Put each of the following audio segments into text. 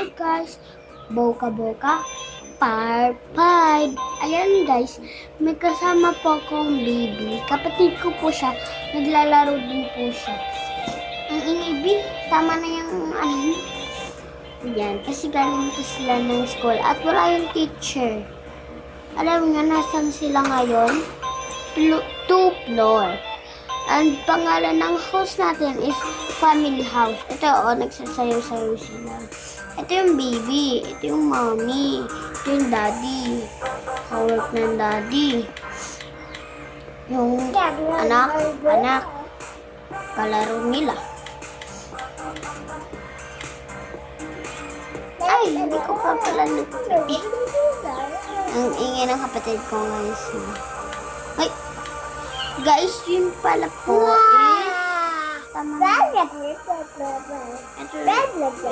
Hi guys, Boka Boka, Part 5. Ayan guys, may kasama po akong baby. Kapatid ko po siya, naglalaro din po siya. Ang inibi, tama na yung ano. Yan, kasi galing po sila ng school at wala yung teacher. Alam niyo, nasan sila ngayon? 2 floor. Ang pangalan ng house natin is Family House. Ito, nagsasayaw-sayaw sila. Ito yung baby. Ito yung mommy. Ito yung daddy. Hawak ng daddy. Yung anak. Kalaro nila. Ay, hindi ko pa pala nagpipi. Ang ingay ng kapatid ko guys. Ay, guys, yun pala po tama na. Ito,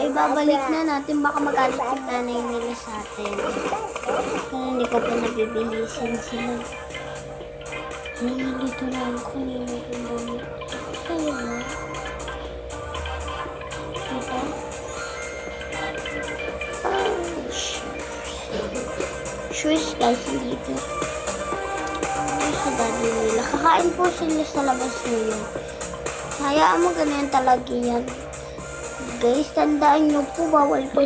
ibabalik na natin. Baka magalit yung nanay nila sa atin. Kaya hindi ko pa nabibilisin sila. Dito na ako nila yung damit. Kaya na. Dito. Shoes guys, dito. Sa daddy nila. Kakain po sila sa labas nila. Hayaan mo ganyan talaga yan. Guys, tandaan nyo po, bawal po.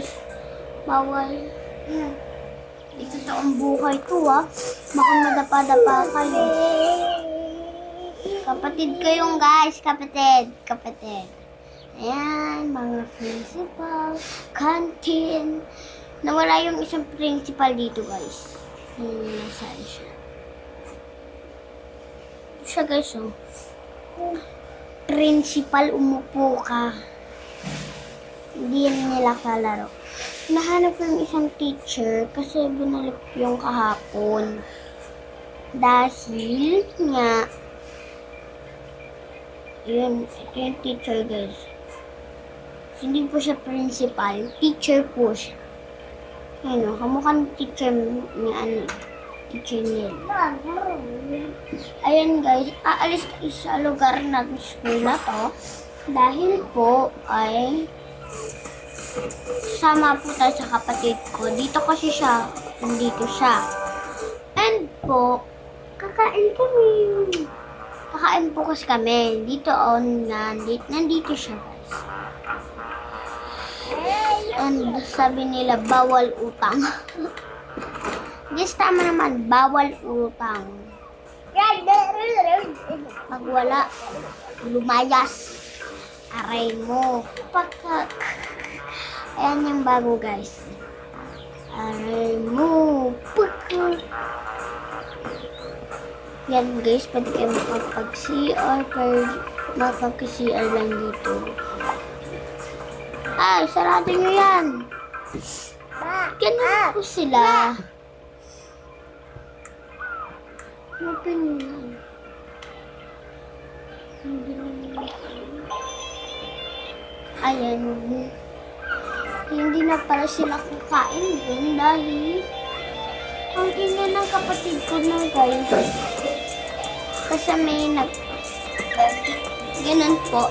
Bawal. Ito taong buhay to Baka madapa-dapa kayo. Kapatid ko yung guys, kapatid. Ayan, mga principal, canteen. Nawala yung isang principal dito guys. Nasaan siya? Siya guys, Principal, umupo ka. Hindi yan nila kalaro. Nahanap ng isang teacher kasi binalik yung kahapon. Dahil nga, ito yung teacher guys. Hindi po siya principal, teacher po siya. Ayun kamukhang teacher ni teacher niya. Ayan guys, aalis tayo sa lugar natin school na to. Dahil po ay sama po tayo sa kapatid ko. Dito kasi siya, nandito siya. And po, kakain po kasi kami. Dito nandito siya guys. And sabi nila, bawal utang. Yes, tama naman. Bawal utang. Pag wala, lumayas. Aray mo. Pakak. Ayan yung bago, guys. Aray mo. Pakak. Yan, guys. Pwede kayo makapag-CR. Makapag-CR lang dito. Ay, sarado nyo yan. Ganun po sila. Open nyo. Ayan. Hindi na pala sila kakain dun dahil ang ingay ng kapatid ko na guys. Kasi may ganun po.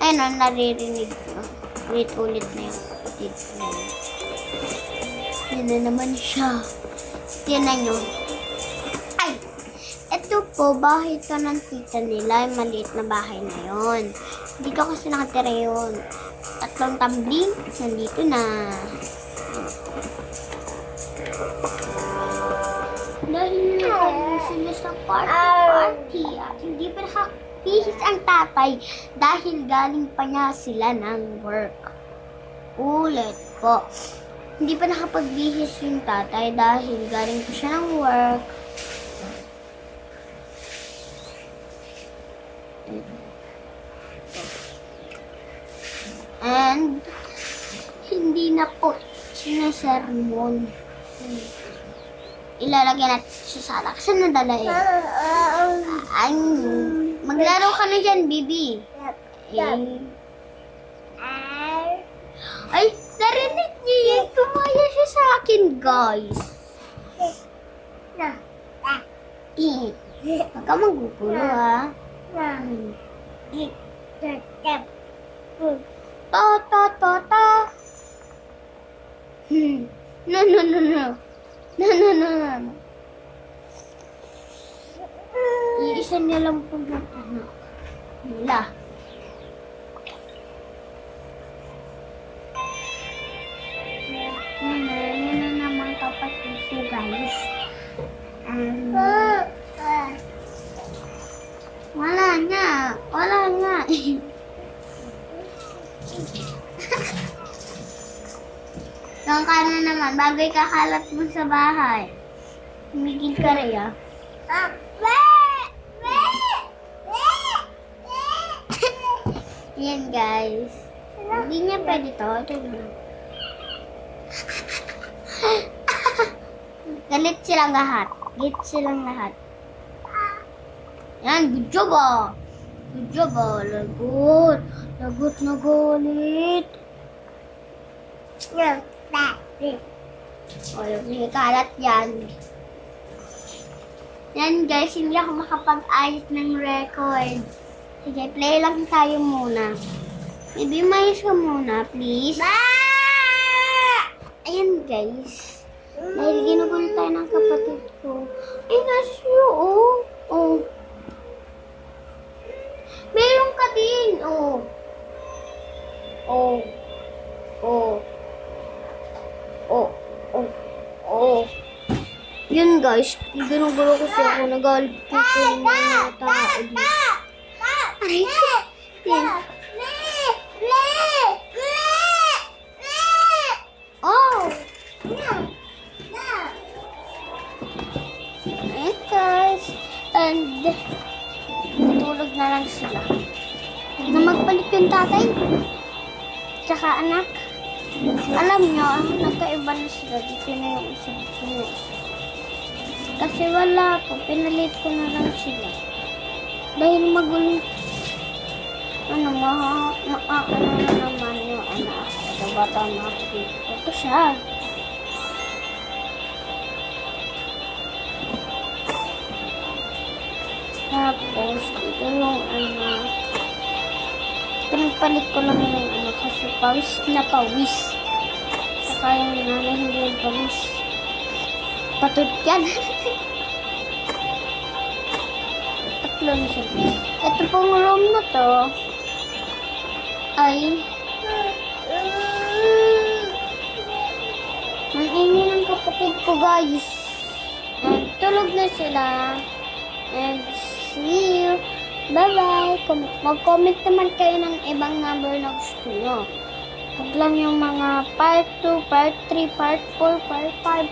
Ayun naririnig ko. Ulit-ulit na yung kapatid ko. Yan na naman siya. Tiyan nyo. Ito po, bahay ito ng tita nila. Yung maliit na bahay na yon. Dito kasi nakatira yun. 3 tumbling, nandito na. Dahil nagkaroon sila sa party at hindi pa nakapihis ang tatay dahil galing pa niya sila ng work. Ulit po. Hindi pa nakapagbihis yung tatay dahil galing pa siya ng work. And hindi na po sinasermon. Ilalagay natin sa sala. Kasi nadala maglaro ka na dyan, baby. Ay, narinig niyo yan. Tumaya siya sa akin, guys. Huwag ka magugulo, ha? Ta. no, no, no. No, no, no, no. Iisa niya lang po ng anak. Wala. Yan na naman kapatid ko, guys. Wala nga. Wala nga. Yung ka na naman, bago ikakalat mo sa bahay. Tumigil ka rin, ah. Yan, guys. Hindi niya pwede to. Ito na. Galit silang lahat. Galit silang lahat. Yan, good job, ah. Good job, ah. Lagot. Lagot na galit. Yan. O, yung kalat yan. Yan, guys. Hindi ako makapag-ayos ng record. Sige, play lang tayo muna. Maybe mayos ka muna, please. Ayan, guys. Dahil ginugulo tayo ng kapatid ko. Ay, nasyo, oh. Oh. Meron ka din, oh. Oh. Oh. Oh. Oh. Oh. Yun, guys. Ginugulo kasi ako. Nagalit po ko yung mga tao dito. Aray ko. Yan. Oh. Ayan, guys. And, tulog na lang sila. Huwag na magpalit yung tatay. Tsaka anak. Alam nyo, nagkaiba na sila. Dito na yung isa. Dito na yung isa. Kasi wala po. Pinalit ko na lang sila. Dahil magulo. Ano na naman yung anak. Sa bata na ako dito. Ito siya. Tapos, dito yung anak. Pinagpalit ko lang yung anak kasi pawis na pawis. Saka yung nanay hindi yung pawis. Patut yan. Tatlo na siya. Ito pong room na to ay ang ingin ng kapatid ko, guys. And tulog na sila. And see you. Bye-bye. Mag-comment naman kayo ng ibang number na gusto nyo. Huwag lang yung mga part 2, part 3, part 4, part 5.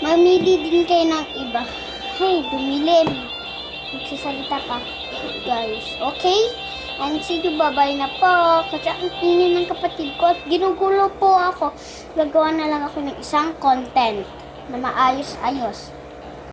Mamili din kayo ng iba. Hey, dumilim. Magsasalita pa, guys. Okay? And see you, bye-bye na po. Kasi ang ingin ng kapatid ko at ginugulo po ako. Gagawa na lang ako ng isang content na maayos-ayos.